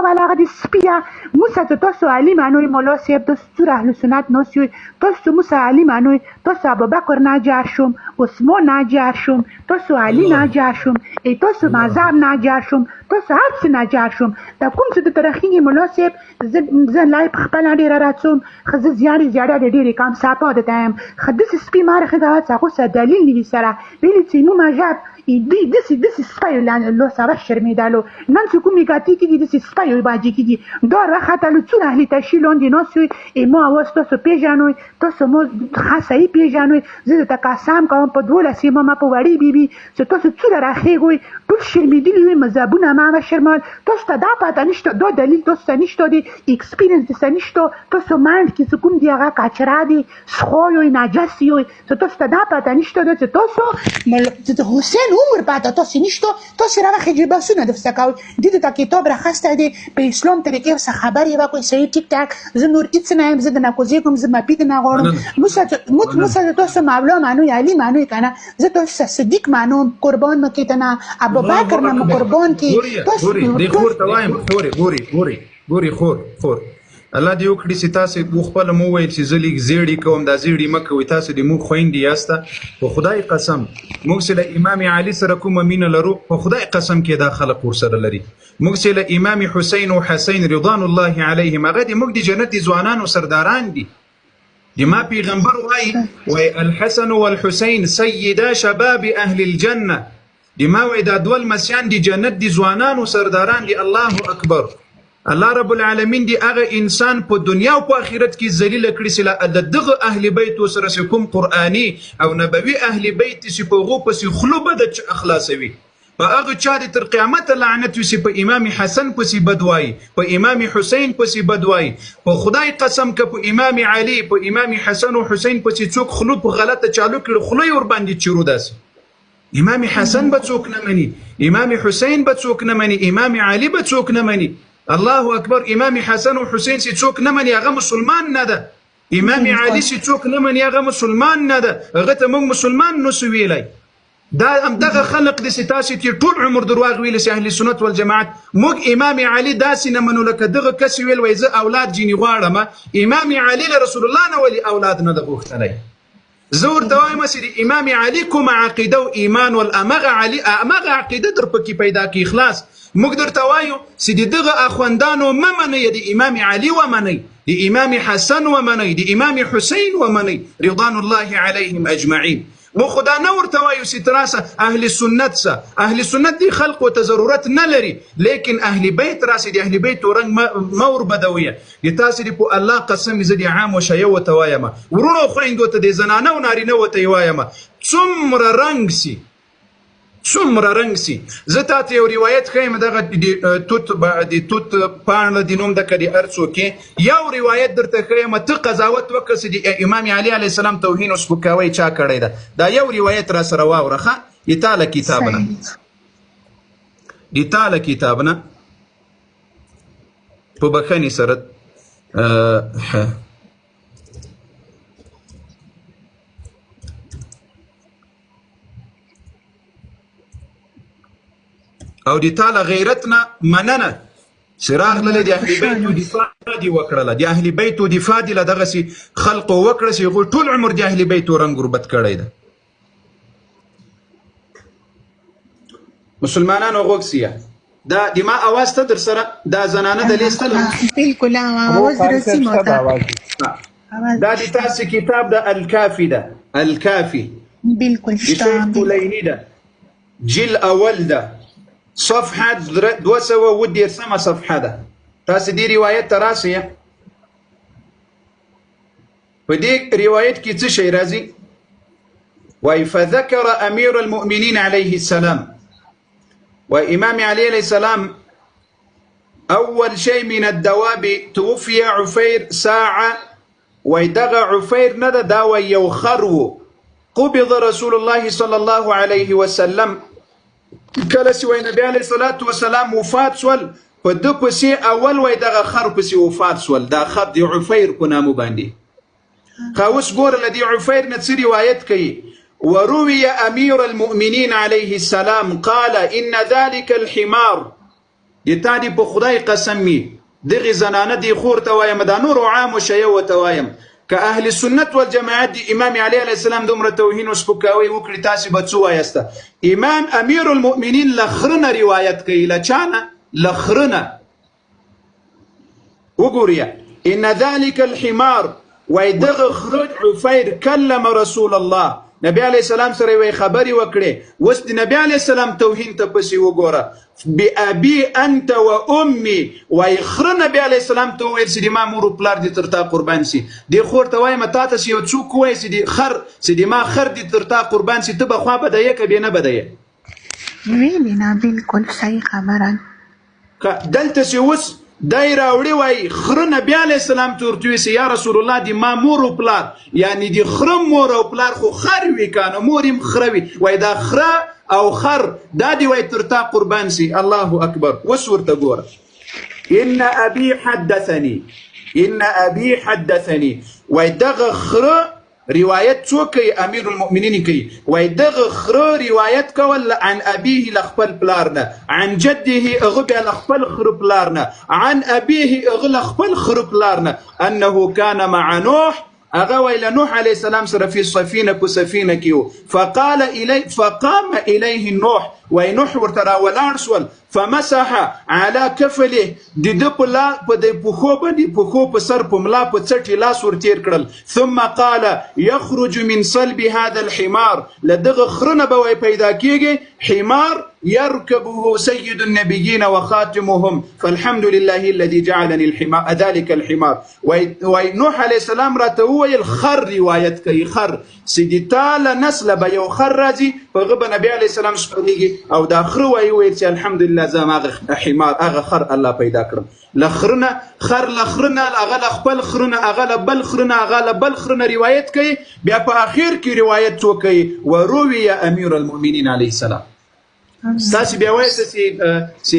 ولا غادي السبيه موسى تتوسو علي مانوي مولا سيب تستور اهل سنات نوسيوي توسو موسى علي مانوي توسو ابو بكر ناجاشم عثمان ناجاشم توسو علي ناجاشم اي توسو مازاب ناجاشم توسو هرڅ ناجاشم دا کوم څه د ترخینې مولا سيب زه لای په خپل ډیر راتوم خزه زیاده د ډیر کام ساپا د تایم خدس سپی مار خدا څه دلیل لري سره ویل چې مو ماجاب دسی سپایو لو سره شرمیدالو نن څه کومې کاتی کې دسی سپایو باجی کې دور راخاتلو څو اهلی تشیلون دي نو سوی ای مو اوس تاسو پیژانوي تاسو مو خاصه پیژانوي زه ته قسم کوم په دوله سیمه ما په وړي بیبي چې تاسو څو راخېږئ ټول شرمیدلی وي مذهبونه ما شرمال تاسو ته دا پاته نشته دا دلیل تاسو ته نشته دی ایکسپیرینس دې نشته تاسو مایند کې کوم دی هغه کاچرا دی سخوی ناجس یو تاسو ته دا پاته نشته چې تاسو حسین عمر پاته تاسو نشته تاسو راخې جباسونه د فسکاو دې ته کتاب راخسته دی په اسلام طریقې څه خبرې وکړي صحیح ټیک ټاک زه نور هیڅ نه یم زه د ناکوزي کوم زه ما پیډ نه غواړم موسی تاسو مولا مانو علی مانو کنه زه تاسو صدیق مانو قربان مکیتنا ابو بکر نه قربان کی تاسو دې خور ته وایم ګوري خور الله دې وکړي چې تاسو خپل مو وایي چې زه لیک زیړی کوم دا زیړی مکه وي تاسو دې مو خويندې یاسته په خدای قسم موږ سره امام علي سره کوم مینه لرو په خدای قسم کې دا خلق ورسره لري موږ سره امام حسین او حسین رضوان الله علیهم هغه دې موږ د جنت ځوانان او سرداران دي د ما پیغمبر وایي الحسن والحسین سیدا شباب اهل الجنه د ما وایي دا دول مسیان د جنت د ځوانان او سرداران دي الله اکبر الله رب العالمین دی هغه انسان په دنیا او په آخرت کې ذلیل کړی چې دغه اهل بیت سره کوم قرآني او نبوي اهل بیت چې په غو پسې خلو بد اخلاصوي په هغه چا د تر قیامت لعنت وي په امام حسن پسې بدوای په امام حسین پسې بدوای په خدای قسم که په امام علي په امام حسن او حسین پسې څوک خلو په غلطه چالو کړي خلو ور باندې چیرو داس امام حسن به څوک نه مني امام حسین به څوک نه مني امام علي به څوک نه مني الله اکبر امام حسن او حسین چې څوک نه مني هغه مسلمان نه ده امام علي چې څوک نه مني هغه مسلمان نه ده هغه ته موږ مسلمان نو سویلای دا همدغه خلق د ستاسو چې ټول عمر درواغ ویل سي اهل سنت والجماعت موږ امام علي داسې نه منو لکه دغه کس ویل وای زه اولاد جینی غواړم امام علي له رسول الله نه ولي اولاد نه د غوښتلی زور دوایم چې امام علي کوم عقیده او ایمان والامغه علي امغه عقیده در پکې پیدا کی اخلاص موږ درته وایو چې دغه اخوندانو منئ د امام علي ومنئ د امام حسن ومنئ د امام حسین ومنئ رضوان الله علیهم اجمعین مو خدا نه ورته وایو چې تراسه اهل سنت دی خلق ته ضرورت نه لري لیکن اهل بیت راسه د اهل بیت رنګ مور بدویه د تاسو دی په الله قسم زه د عام وشیو ته وایم ورونو خويندو ته د زنانه او نارینه وته وایم څومره رنگ سي زه تاسو یو روایت خیم دغه د توت پاڼه د نوم د کدي ارڅو کې یو روایت درته خیم ته قضاوت وکړه د امام علي علیه السلام توهین او سپکاوی چا کړی ده دا یو روایت را سره واورخه ایتاله کتابنا په بخنی سره او د تعالی غیرتنا مننه سراغ له د اهل بیت دفاع دی وکړه د اهل بیت دفاع دی دغه سي خلق وکړه سي ټول عمر د اهل بیت رنګ غربت کړی ده مسلمانانو غوښیا دا د ما اواز ته در سره دا زنانه د لیستل بالکل اواز رسمه دا د تاسو کتاب د الکافی بالکل شتام ده جل اول ده صفحه 210 صفحه ده تاسو دې روایت تراسه په دې روایت کې څه شی راځي وای فذكر امير المؤمنين عليه السلام وامام علي عليه السلام اول شيء من الدواب توفي عفير ساعه ويدغ عفير ندى داوى يوخرو قبض رسول الله صلى الله عليه وسلم کله چې وای نبی علیه الصلاة والسلام وفات سول په د پسې اول وای دغه خر پسې وفات سول دا خر د عفیر په نامو باندې خاوس ګوره له د عفیر نه څه روایت کوي وروي امير المؤمنين عليه السلام قال ان ذلك الحمار د تا دې په خدای قسم وي دغې زنانه دې خور ته وایم دا نورو عامو شیو ورته وایم که اهل سنت والجماعت د امام علی علیه السلام دومره توهین او سپکاوی وکړي تاسې به څه وایسته امام امیر المؤمنین له خره نه روایت کوي له چا نه له خره نه وګورئ ان ذلك الحمار وای دغه خره عفیر کلم رسول الله نبی علیه السلام سره یوې خبرې وکړې اوس د نبی علیه السلام توهین ته پسې وګوره بأبي انت و امي وای خره نبی علیه السلام ته وویل چې د ما مور و پلار دې تر تا قربان سي دې خور ته وایم تا ته چې یو څوک ووایي چې د ما خر دې تر تا قربان سي ته به خوا بدیې که بې نه بدیې ویلې نه بالکل صحیح خبره دلته چې اوس دای راوړي وای خره نبی علیه السلام ته ورته ویل یا رسول الله د ما مور و پلار یعنی د خره مور او پلار خو خر وي که نه مور یې خره وي وای دا خره او خر دا دی وای تر تا قربان سي الله اکبر اوس ورته ګوره ان ابي حدثني وای دغه خره روایت څوک کوي امیر المؤمنین کوي وای دغه خره روایت کول عن ابيه له خپل پلار نه عن جده هغه بیا له خپل خره پلار نه عن ابيه هغه له خپل خره پلار نه انه كان مع نوح هغه وای له نوح علیه السلام سره فی السفینه په سفینه کې فقام الیه نوح وای نوح ورته راولاړ شول فمسح على كفله د ده په د پښو باندې پښو په سر په ملا په څټې لاس ورتیر کړل ثم قال يخرج من صلب هذا الحمار لدغه خره نه به وای پیدا کېږي حمار يركبه سيد النبيين وخاتمهم فالحمد لله الذي جعلني الحمار ذلك الحمار وای نوح علیه السلام راته وویل خر روایت کوي خر چې د تا له نسله به یو خر راځي په هغه به نبي علیه السلام سپرېږي او دا خره وایي ویل چې الحمدلله زه هغه حمار هغه خر الله پیدا کړم له خره نه خر له خره نه هغه له خپل خره نه هغه له بل خره نه هغه له بل خره نه روایت کوي بیا په اخر کې روایت څوک کوي وروي امیر المؤمنین علیه السلام ستاسې بیا وایسته چې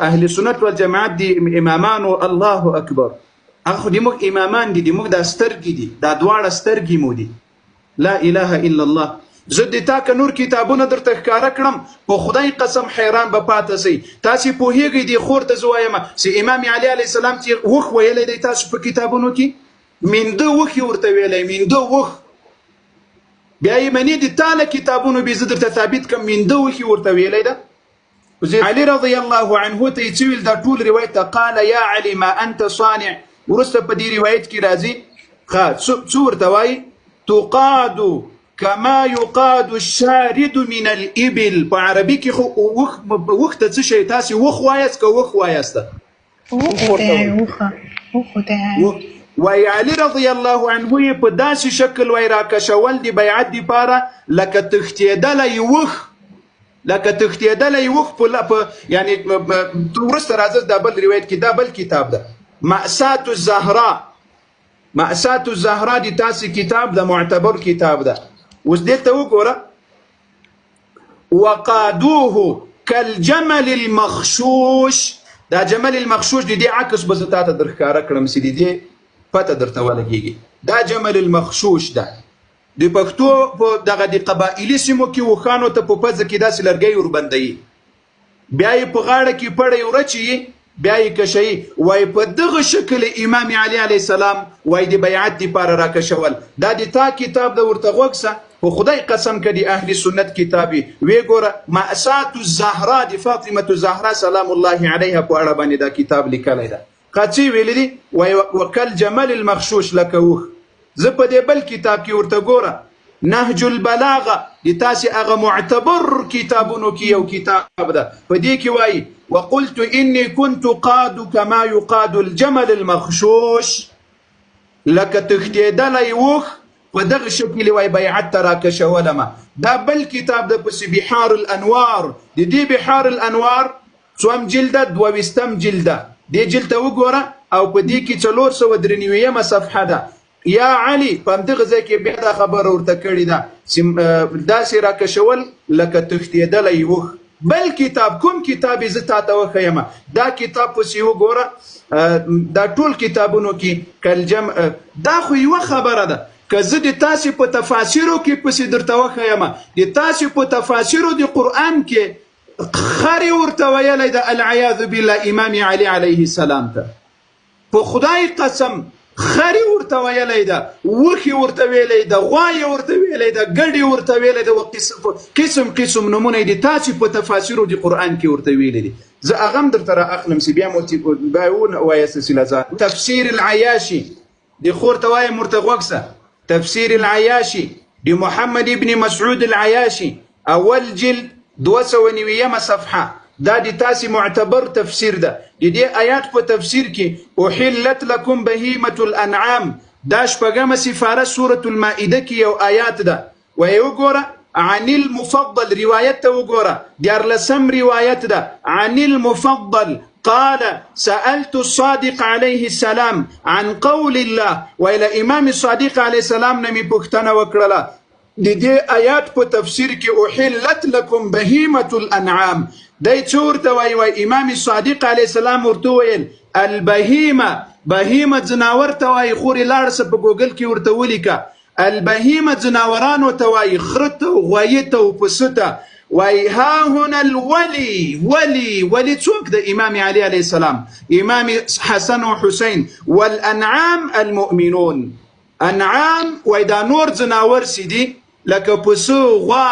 اهل سنت والجماعت دي امامانو الله اکبر هغه خو د موږ امامان دي د موږ دا سترګې دي دا دواړه سترګې مو دي لا اله الا الله زه د تا که نور کتابونه درته ښکاره کړم په خدای قسم حیران به پاته سئ تاسې پوهېږئ دې خور ته زه وایم چې امام علي علیه السلام چې وخ ویلی دی تاسو په کتابونو کې مینده وخ یې ورته ویلی مینده وخ بیا یې منې د تا له کتابونو بې زه درته ثابت کړم مینده وخ یې ورته ویلی ده علي رضی الله عنه ته یې څه ویل دا ټول روایت ته قال یا علي ما انت صانع وروسته په دې روایت کې راځي څه ورته وایي تقاد كما يقاد الشارد من الإبل په عربي کې خو وخت ته څه شی تاسې وخ وایاست که وخ وایاسته وای علي رضی الله عنه یې په داسې شکل وای راکشول د بیعت دپاره لکه تښتېدلی وخ لکه تښتېدلی وخ په یعنی وروسته راځه دا بل روایت کې دا بل کتاب ده مأسات الزهراء مأسات الزهراء د تاسې کتاب ده معتبر کتاب ده اوس دې ته وګوره وقادوه كالجمل المخشوش دا جمل المخشوش د دې عکس به زه تا ته در ښکاره کړم چې د دې پته درته ولګېږي دا جمل المخشوش ده د پښتو په دغه د قبایلي سیمو کې وښانو ته په پزه کې داسې لرګی وربندوي بیا یې په غاړه کې پړی ورچوي بیا یې کشوي وای په دغه شکل امام علي علیه السلام وای د بیعت دپاره راکشول دا د تا کتاب د ورته غوږ شه په خدای قسم که د اهل سنت کتابي وی ګوره مأسات الزهرا د فاطمة الزهرا سلام الله علیها په اړه باندې دا کتاب لیکلی ده څه ویلی دي وای وکالجمل المخشوش لکه وخ زه په دې بل کتاب کې ورته ګوره نهج البلاغه د تاسې هغه معتبر کتابونو کې یو کتاب ده په دې کې وایي وقلت إني كنت قاد كما يقاد الجمل المخشوش لکه تښتېدلی وخ په دغه شکل وای بیعت ته راکشولمه دا بل کتاب ده پسې بحار الانوار د دې بحار الانوار څوم جلده دوه جلده دې جلد ته وګوره او په دې کې 493 صفحه ده یا علي په همدغه ځای کې بیا دا خبره ورته کړې ده چې داسې راکشول لکه تښتېدلی وخ بل کتاب کوم کتاب زه تا ته وښیم دا کتاب پسې وګوره دا ټول کتابونو کې دا خو یوه خبره ده که زه د تاسې په تفاسیرو کې پسې درته وښیم د تاسې په تفاسیرو د قرآن کې خري ورته ویلی د العیاذ بالله امام علي علیه السلام ته په خدای قسم خري ورته ویلی ده وخي ورته ویلی ده غوایې ورته ویلی ده ګډې ورته ویلی ده قسم قسم نمونه دي تاسې په تفاسیرو د قرآن کې ورته ویلی دي زه هغه هم درته را اخلم چې بیا مو وایاست سلازه تفسیر العیاشي د خور ته وایم ورته غوږ شه تفسیر العیاشي د محمد ابن مسعود العیاشي اول جلد 290 صفحه دا د تاسې معتبر تفسیر ده د دې آیات په تفسیر کې احلت لکم بهیمة الانعام دا شپږمه سفاره سورة المائده کې یو آیات ده ویې وګوره عن المفضل روایت ته وګوره دیارلسم روایت ده عن المفضل قال سألت الصادق عليه السلام عن قول الله وإلى امام الصادق عليه السلام نمی پوښتنه وکړله د دې آیات په تفسیر کې احلت لکم بهیمة الانعام دی څه ورته وایي امام صادق علیه السلام ورته ویل بهیمه ځناور ته وایي خورې لاړه شه په ګوګل کې ورته ولیکه البهیمه ځناورانو ته وایي خره ته غوایي ته او پسه ته وایي ها هنا الولي څوک د امام علي علیه السلام امام حسن و حسین والانعام المؤمنون انعام وایي دا نور ځناور چې دي لکه پسه غوا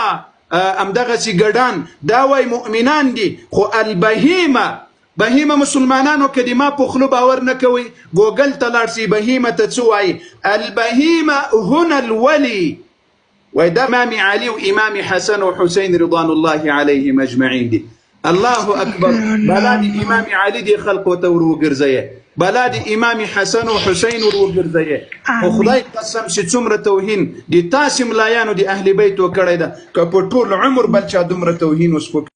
امدغسې ګډان دا وای مؤمنان دي خو بهیمه مسلمانانو که د ما په خوله باور نه کوئ ګوګل ته لاړ شئ بهیمه ته څه وایي البهیمه هنا الولي وای دا امام علي و امام حسن و حسین رضوان الله علیهم اجمعین دي الله اکبر بلا د امام علي دې خلقو ته ور وګرځئ بلا د امام حسن و حسین ور وګرځئ خو خدای قسم چې څومره توهین د تاسې ملایانو د اهل بیت وکړی ده که په ټول عمر بل چا دومره توهین وسپک